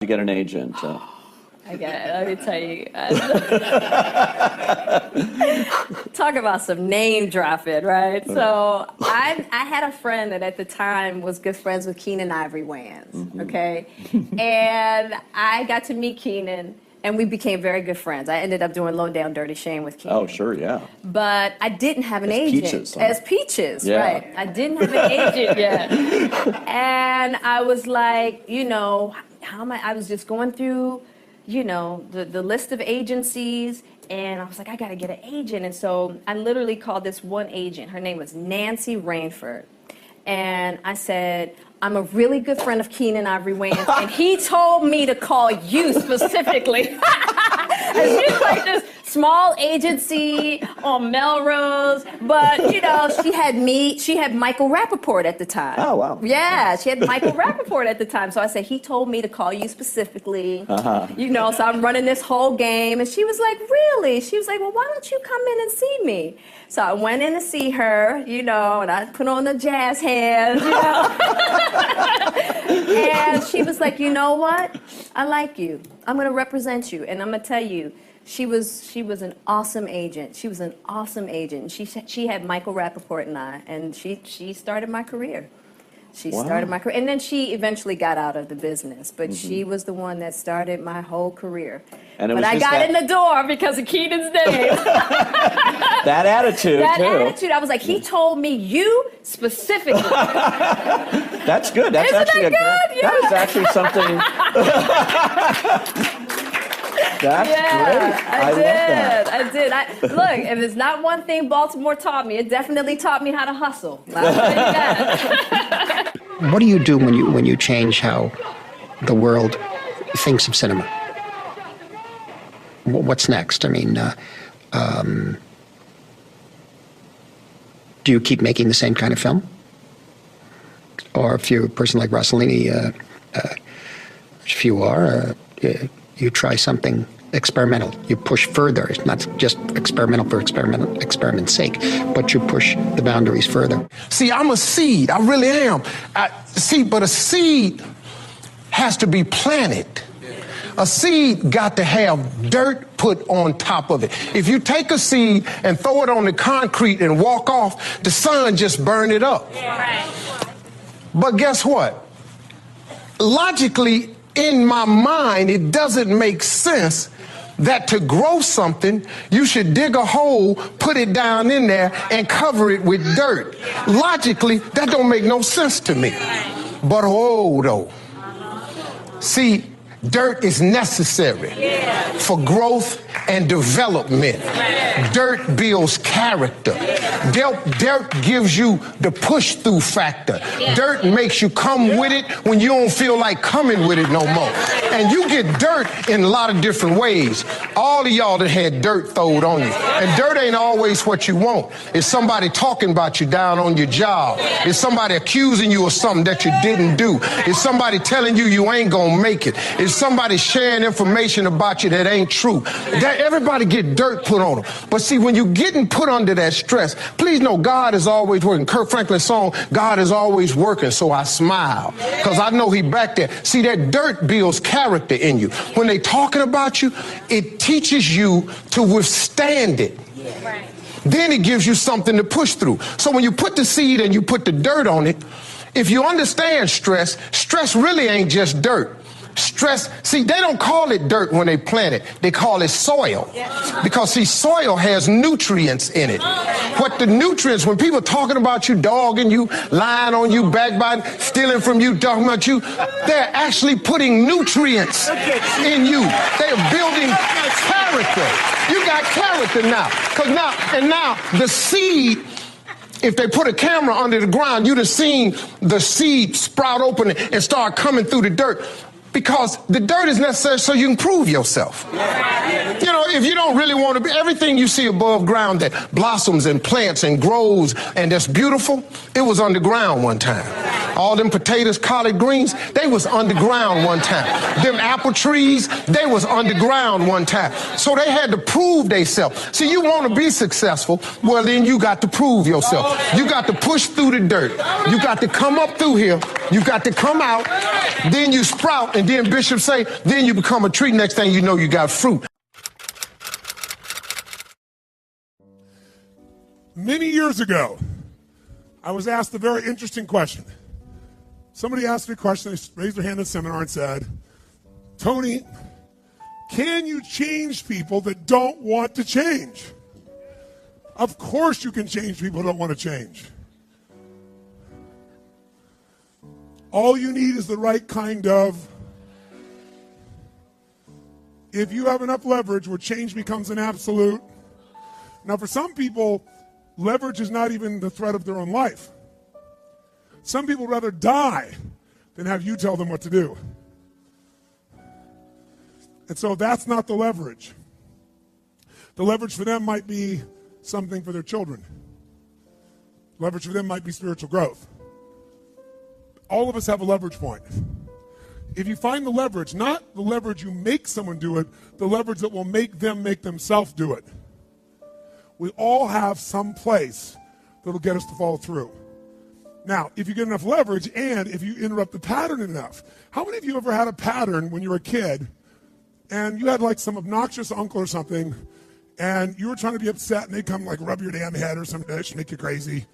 to get an agent? I get it. Let me tell you guys. Talk about some name dropping, right? So I had a friend that at the time was good friends with Keenen Ivory Wayans, okay? And I got to meet Keenen, and we became very good friends. I ended up doing Low Down Dirty Shame with Keenen. Oh, sure, yeah. But I didn't have an agent. Peaches, as Peaches, yeah. right. I didn't have an agent yet. And I was like, you know, how am I was just going through, you know, the list of agencies, and I was like, I gotta get an agent. And so I literally called this one agent. Her name was Nancy Rainford. And I said, I'm a really good friend of Keenen Ivory Wayans, and he told me to call you specifically. And she's like this small agency on Melrose, but you know, she had Michael Rappaport at the time. Oh, wow. Yeah, she had Michael Rappaport at the time. So I said, he told me to call you specifically. You know, so I'm running this whole game, and she was like, really? She was like, well, why don't you come in and see me? So I went in to see her, you know, and I put on the jazz hands, you know. And she was like, you know what? I like you. I'm going to represent you. And I'm going to tell you, she was an awesome agent. She was an awesome agent. She had Michael Rappaport and I, and she started my career. She started my career. And then she eventually got out of the business, but she was the one that started my whole career. And but I got in the door because of Keenen's name. That attitude, that too. attitude. I was like, he told me you specifically. That's good. That's Isn't actually that good? Yeah. That is actually something. That's great. I love that. I did. Look, if it's not one thing Baltimore taught me, it definitely taught me how to hustle. I'll tell you that. What do you do when you change how the world thinks of cinema? What's next? I mean, do you keep making the same kind of film? Or if you're a person like Rossellini, if you are, you try something experimental. You push further. It's not just experimental for experiment's sake, but you push the boundaries further. See, I'm a seed. I really am. But a seed has to be planted. A seed got to have dirt put on top of it. If you take a seed and throw it on the concrete and walk off, the sun just burn it up. Yeah. But guess what? Logically, in my mind, it doesn't make sense that to grow something, you should dig a hole, put it down in there, and cover it with dirt. Logically, that don't make no sense to me. But though. See, dirt is necessary for growth and development. Dirt builds character. Dirt gives you the push-through factor. Dirt makes you come with it when you don't feel like coming with it no more. And you get dirt in a lot of different ways. All of y'all that had dirt thrown on you. And dirt ain't always what you want. It's somebody talking about you down on your job. It's somebody accusing you of something that you didn't do. It's somebody telling you you ain't gonna make it. It's somebody sharing information about you that ain't true. Everybody get dirt put on them. But see, when you're getting put under that stress, please know God is always working. Kirk Franklin's song, God is always working, so I smile. Because I know he back there. See, that dirt builds character in you. When they talking about you, it teaches you to withstand it. Right. Then it gives you something to push through. So when you put the seed and you put the dirt on it, if you understand stress, stress really ain't just dirt. Stress, see, they don't call it dirt when they plant it. They call it soil. Because, see, soil has nutrients in it. What the nutrients, when people talking about you, dogging you, lying on you, backbiting, stealing from you, talking about you, they're actually putting nutrients in you. They're building character. You got character now. Now the seed, if they put a camera under the ground, you'd have seen the seed sprout open and start coming through the dirt. Because the dirt is necessary so you can prove yourself. You know, if you don't really want to be, everything you see above ground that blossoms and plants and grows and that's beautiful, it was underground one time. All them potatoes, collard greens, they was underground one time. Them apple trees, they was underground one time. So they had to prove themselves. See, you want to be successful, well then you got to prove yourself. You got to push through the dirt. You got to come up through here. You got to come out, then you sprout, and And then Bishop say, then you become a tree. Next thing you know, you got fruit. Many years ago, I was asked a very interesting question. Somebody asked me a question, they raised their hand in the seminar and said, Tony, can you change people that don't want to change? Of course you can change people who don't want to change. All you need is the right kind of, if you have enough leverage where change becomes an absolute. Now for some people, leverage is not even the threat of their own life. Some people rather die than have you tell them what to do. And so that's not the leverage. The leverage for them might be something for their children. Leverage for them might be spiritual growth. All of us have a leverage point. If you find the leverage, not the leverage you make someone do it, the leverage that will make them make themselves do it. We all have some place that'll get us to follow through. Now, if you get enough leverage and if you interrupt the pattern enough, how many of you ever had a pattern when you were a kid and you had like some obnoxious uncle or something and you were trying to be upset and they'd come like rub your damn head or some dish, make you crazy,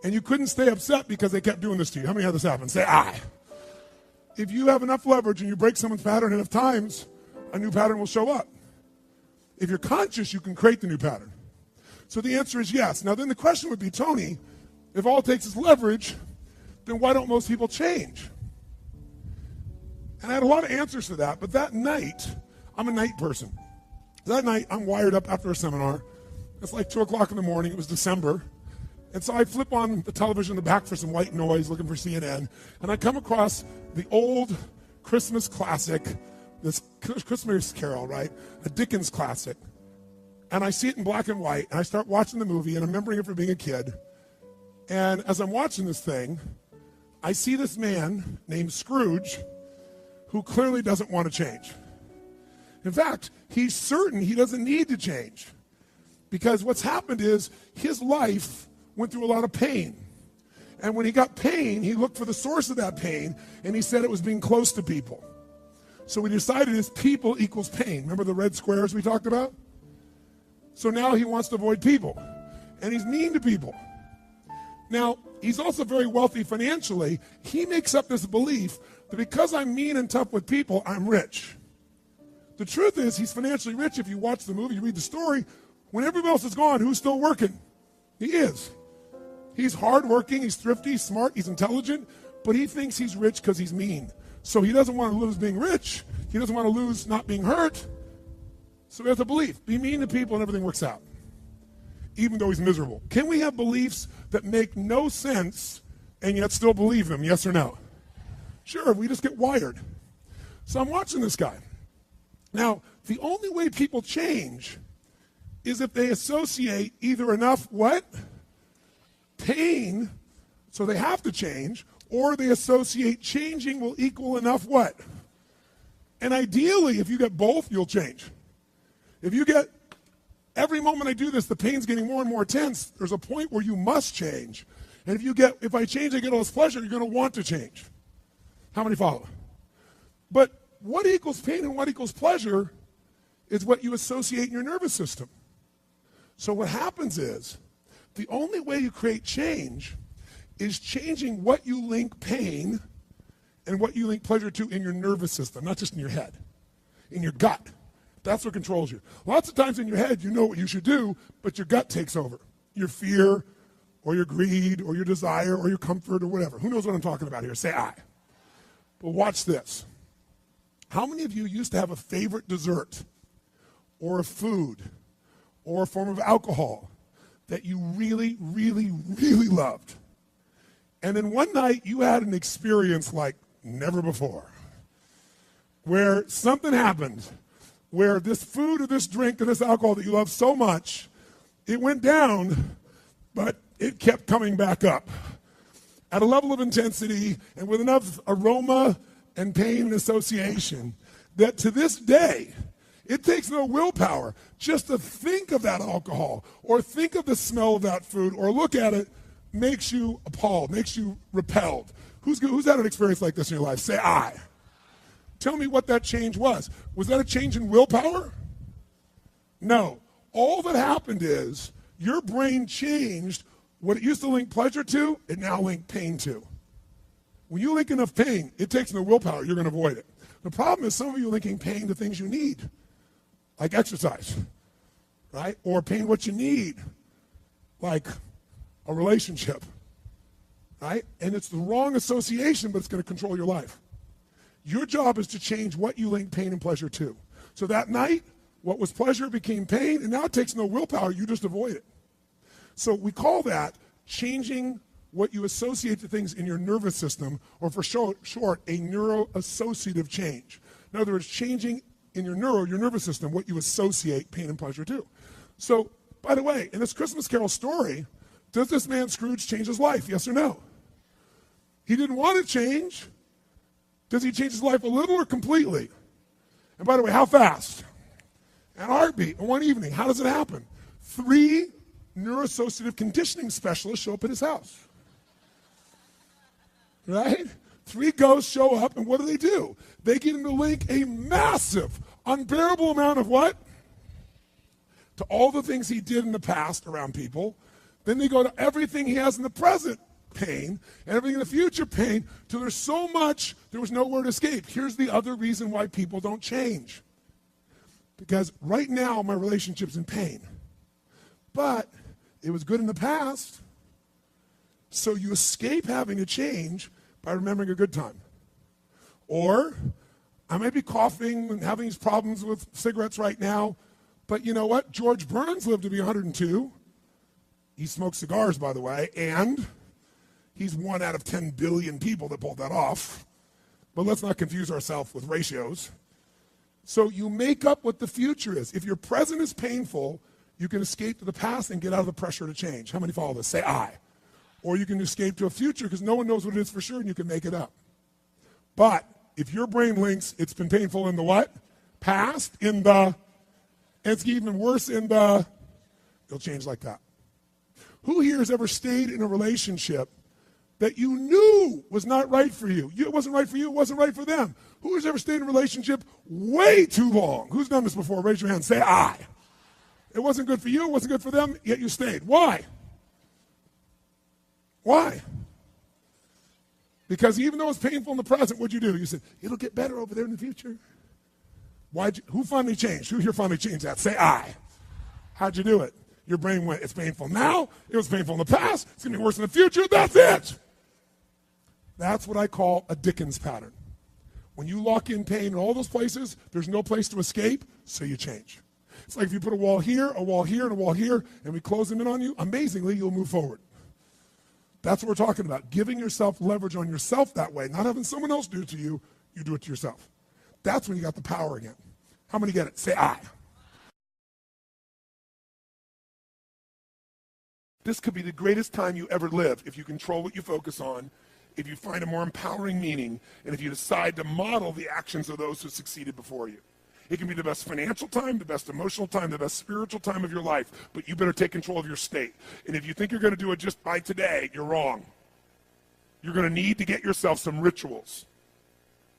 and you couldn't stay upset because they kept doing this to you? How many had this happen? Say aye. If you have enough leverage and you break someone's pattern enough times, a new pattern will show up. If you're conscious, you can create the new pattern. So the answer is yes. Now then the question would be, Tony, if all it takes is leverage, then why don't most people change? And I had a lot of answers for that, but that night, I'm a night person. That night, I'm wired up after a seminar. It's like 2 o'clock in the morning, it was December. And so I flip on the television in the back for some white noise, looking for CNN, and I come across the old Christmas classic, this Christmas Carol, right? A Dickens classic. And I see it in black and white, and I start watching the movie, and I'm remembering it from being a kid. And as I'm watching this thing, I see this man named Scrooge who clearly doesn't want to change. In fact, he's certain he doesn't need to change because what's happened is his life went through a lot of pain. And when he got pain, he looked for the source of that pain, and he said it was being close to people. So we decided is people equals pain. Remember the red squares we talked about? So now he wants to avoid people, and he's mean to people. Now, he's also very wealthy financially. He makes up this belief that because I'm mean and tough with people, I'm rich. The truth is he's financially rich. If you watch the movie, you read the story, when everybody else is gone, who's still working? He is. He's hardworking, he's thrifty, he's smart, he's intelligent, but he thinks he's rich because he's mean. So he doesn't want to lose being rich. He doesn't want to lose not being hurt. So he has a belief. Be mean to people and everything works out, even though he's miserable. Can we have beliefs that make no sense and yet still believe them, yes or no? Sure, we just get wired. So I'm watching this guy. Now, the only way people change is if they associate either enough what? Pain, so they have to change, or they associate changing will equal enough what? And ideally, if you get both, you'll change. If you get, every moment I do this, the pain's getting more and more intense, there's a point where you must change. And if I change, I get all this pleasure, you're going to want to change. How many follow? But what equals pain and what equals pleasure is what you associate in your nervous system. So what happens is, the only way you create change is changing what you link pain and what you link pleasure to in your nervous system, not just in your head, in your gut. That's what controls you. Lots of times in your head, you know what you should do, but your gut takes over. Your fear, or your greed, or your desire, or your comfort, or whatever. Who knows what I'm talking about here? Say aye. But watch this. How many of you used to have a favorite dessert, or a food, or a form of alcohol that you really, really, really loved? And then one night you had an experience like never before, where something happened, where this food or this drink or this alcohol that you love so much, it went down, but it kept coming back up at a level of intensity and with enough aroma and pain and association that to this day, it takes no willpower just to think of that alcohol or think of the smell of that food or look at it makes you appalled, makes you repelled. Who's had an experience like this in your life? Say aye. Tell me what that change was. Was that a change in willpower? No. All that happened is your brain changed what it used to link pleasure to, it now linked pain to. When you link enough pain, it takes no willpower, you're going to avoid it. The problem is some of you are linking pain to things you need, like exercise, right? Or pain what you need, like a relationship, right? And it's the wrong association, but it's going to control your life. Your job is to change what you link pain and pleasure to. So that night, what was pleasure became pain, and now it takes no willpower, you just avoid it. So we call that changing what you associate to things in your nervous system, or for short, a neuroassociative change. In other words, changing in your nervous system, what you associate pain and pleasure to. So, by the way, in this Christmas Carol story, does this man Scrooge change his life? Yes or no? He didn't want to change. Does he change his life a little or completely? And by the way, how fast? At a heartbeat, in one evening. How does it happen? 3 neuroassociative conditioning specialists show up at his house. Right? 3 ghosts show up, and what do? They get him to link a massive, unbearable amount of what? To all the things he did in the past around people. Then they go to everything he has in the present, pain, and everything in the future, pain, till there's so much, there was nowhere to escape. Here's the other reason why people don't change. Because right now, my relationship's in pain. But it was good in the past. So you escape having to change by remembering a good time. Or I might be coughing and having these problems with cigarettes right now, but you know what? George Burns lived to be 102. He smoked cigars, by the way, and he's 1 out of 10 billion people that pulled that off. But let's not confuse ourselves with ratios. So you make up what the future is. If your present is painful, you can escape to the past and get out of the pressure to change. How many follow this? Say I. Or you can escape to a future because no one knows what it is for sure and you can make it up. But if your brain links it's been painful in the what? Past, in the, and it's even worse in the, it'll change like that. Who here has ever stayed in a relationship that you knew was not right for you? It wasn't right for you, it wasn't right for them. Who has ever stayed in a relationship way too long? Who's done this before? Raise your hand, say I. It wasn't good for you, it wasn't good for them, yet you stayed. Why? Why? Because even though it's painful in the present, what'd you do? You said, it'll get better over there in the future. Who finally changed? Who here finally changed that? Say I. How'd you do it? Your brain went, it's painful now, it was painful in the past, it's going to be worse in the future, that's it. That's what I call a Dickens pattern. When you lock in pain in all those places, there's no place to escape, so you change. It's like if you put a wall here, and a wall here, and we close them in on you, amazingly, you'll move forward. That's what we're talking about. Giving yourself leverage on yourself that way, not having someone else do it to you, you do it to yourself. That's when you got the power again. How many get it? Say I. This could be the greatest time you ever live if you control what you focus on, if you find a more empowering meaning, and if you decide to model the actions of those who succeeded before you. It can be the best financial time, the best emotional time, the best spiritual time of your life, but you better take control of your state. And if you think you're going to do it just by today, you're wrong. You're going to need to get yourself some rituals.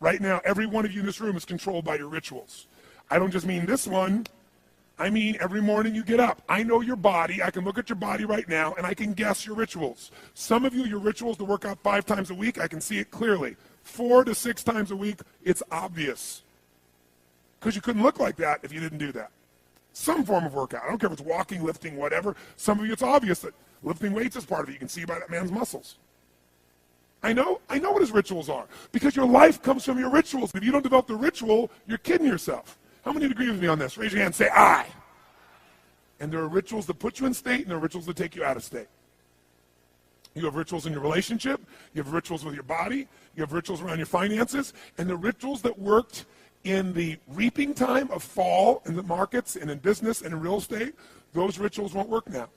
Right now, every one of you in this room is controlled by your rituals. I don't just mean this one. I mean every morning you get up. I know your body. I can look at your body right now, and I can guess your rituals. Some of you, your rituals to work out 5 times a week, I can see it clearly. 4 to 6 times a week, it's obvious. Because you couldn't look like that if you didn't do that. Some form of workout. I don't care if it's walking, lifting, whatever. Some of you, it's obvious that lifting weights is part of it. You can see by that man's muscles. I know what his rituals are. Because your life comes from your rituals. If you don't develop the ritual, you're kidding yourself. How many agree with me on this? Raise your hand, say I. And there are rituals that put you in state, and there are rituals that take you out of state. You have rituals in your relationship. You have rituals with your body. You have rituals around your finances. And the rituals that worked in the reaping time of fall in the markets and in business and in real estate, those rituals won't work now.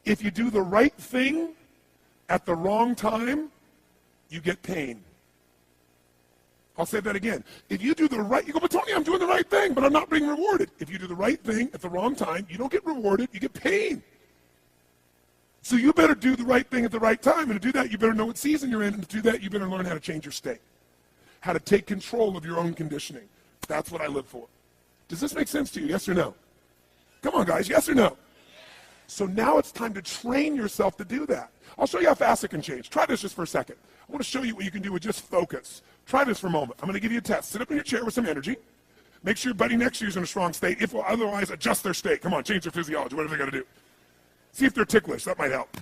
If you do the right thing at the wrong time, you get pain. I'll say that again. If you do the right, you go, but Tony, I'm doing the right thing, but I'm not being rewarded. If you do the right thing at the wrong time, you don't get rewarded, you get pain. So you better do the right thing at the right time, and to do that, you better know what season you're in, and to do that, you better learn how to change your state. how to take control of your own conditioning. That's what I live for. Does this make sense to you? Yes or no? Come on, guys. Yes or no? So now it's time to train yourself to do that. I'll show you how fast it can change. Try this just for a second. I want to show you what you can do with just focus. Try this for a moment. I'm going to give you a test. Sit up in your chair with some energy. Make sure your buddy next to you is in a strong state. If otherwise, adjust their state. Come on, change their physiology, whatever they got to do. See if they're ticklish. That might help.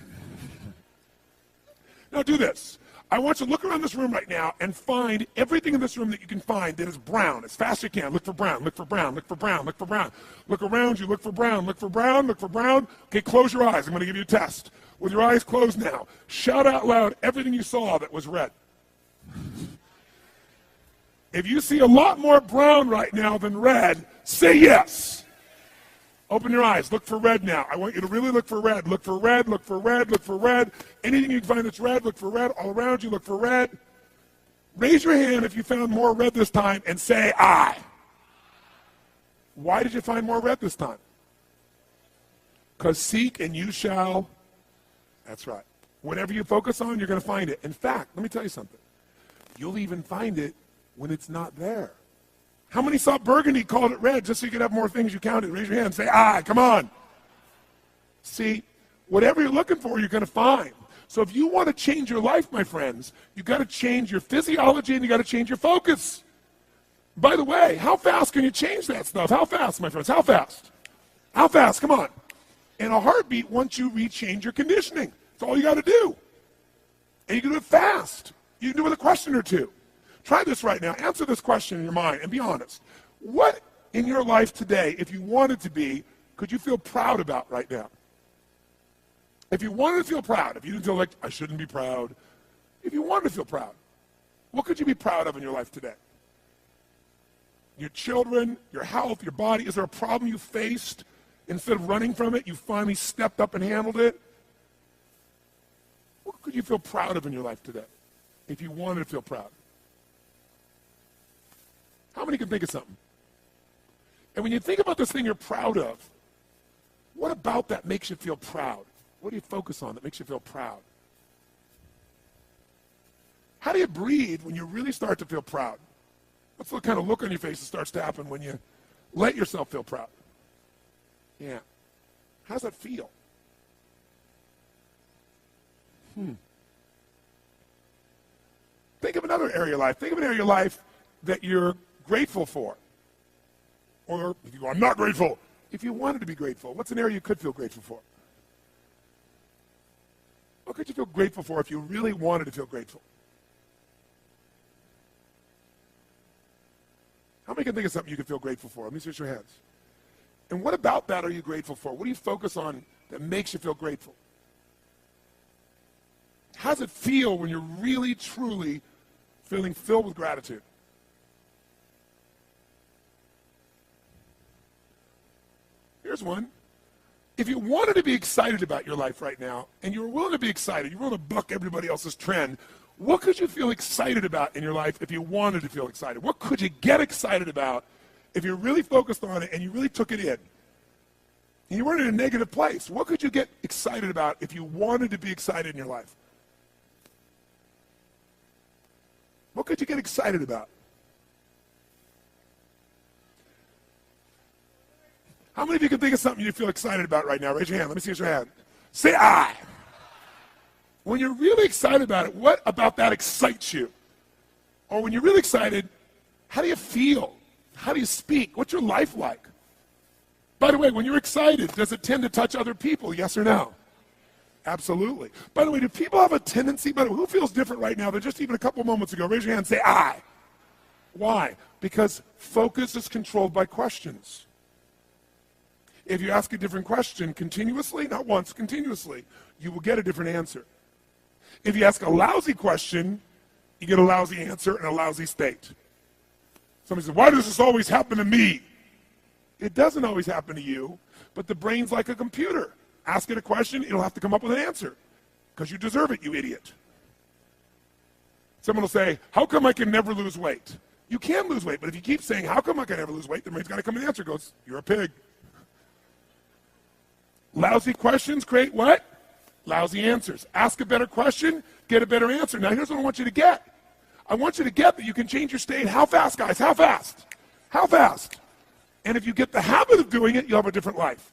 Now do this. I want you to look around this room right now and find everything in this room that you can find that is brown as fast as you can. Look for brown, look for brown, look for brown, look for brown. Look around you, look for brown, look for brown, look for brown. Okay, close your eyes. I'm going to give you a test. With your eyes closed now, shout out loud everything you saw that was red. If you see a lot more brown right now than red, say yes. Open your eyes. Look for red now. I want you to really look for red. Look for red, look for red, look for red. Anything you can find that's red, look for red. All around you, look for red. Raise your hand if you found more red this time and say I. Why did you find more red this time? Because seek and you shall. That's right. Whatever you focus on, you're going to find it. In fact, let me tell you something. You'll even find it when it's not there. How many saw burgundy, called it red, just so you could have more things you counted? Raise your hand, say, come on. See, whatever you're looking for, you're going to find. So if you want to change your life, my friends, you've got to change your physiology and you've got to change your focus. By the way, how fast can you change that stuff? How fast, my friends? How fast? How fast? Come on. In a heartbeat, once you rechange your conditioning. That's all you got to do. And you can do it fast. You can do it with a question or two. Try this right now. Answer this question in your mind and be honest. What in your life today, if you wanted to be, could you feel proud about right now? If you wanted to feel proud, if you didn't feel like, I shouldn't be proud, if you wanted to feel proud, what could you be proud of in your life today? Your children, your health, your body. Is there a problem you faced? Instead of running from it, you finally stepped up and handled it? What could you feel proud of in your life today if you wanted to feel proud? How many can think of something? And when you think about this thing you're proud of, what about that makes you feel proud? What do you focus on that makes you feel proud? How do you breathe when you really start to feel proud? What's the kind of look on your face that starts to happen when you let yourself feel proud? Yeah. How does that feel? Think of another area of your life. Think of an area of your life that you're grateful for. Or if you go, I'm not grateful. If you wanted to be grateful, what's an area you could feel grateful for? What could you feel grateful for if you really wanted to feel grateful? How many can think of something you could feel grateful for? Let me see your hands. And what about that are you grateful for? What do you focus on that makes you feel grateful? How does it feel when you're really, truly feeling filled with gratitude? Here's one. If you wanted to be excited about your life right now, and you were willing to be excited, you're willing to buck everybody else's trend, what could you feel excited about in your life if you wanted to feel excited? What could you get excited about if you really focused on it and you really took it in? And you weren't in a negative place. What could you get excited about if you wanted to be excited in your life? What could you get excited about? How many of you can think of something you feel excited about right now? Raise your hand. Let me see your hand. Say I. When you're really excited about it, what about that excites you? Or when you're really excited, how do you feel? How do you speak? What's your life like? By the way, when you're excited, does it tend to touch other people? Yes or no? Absolutely. By the way, do people have a tendency, by the way, who feels different right now than just even a couple moments ago? Raise your hand and say I. Why? Because focus is controlled by questions. If you ask a different question continuously, not once, continuously, you will get a different answer. If you ask a lousy question, you get a lousy answer and a lousy state. Somebody says, why does this always happen to me? It doesn't always happen to you, but the brain's like a computer. Ask it a question, it'll have to come up with an answer because you deserve it, you idiot. Someone will say, how come I can never lose weight? You can lose weight, but if you keep saying, how come I can never lose weight, the brain's got to come with an answer. It goes, you're a pig. Lousy questions create what? Lousy answers. Ask a better question, get a better answer. Now here's what I want you to get. I want you to get that you can change your state. How fast, guys? How fast? How fast? And if you get the habit of doing it, you'll have a different life.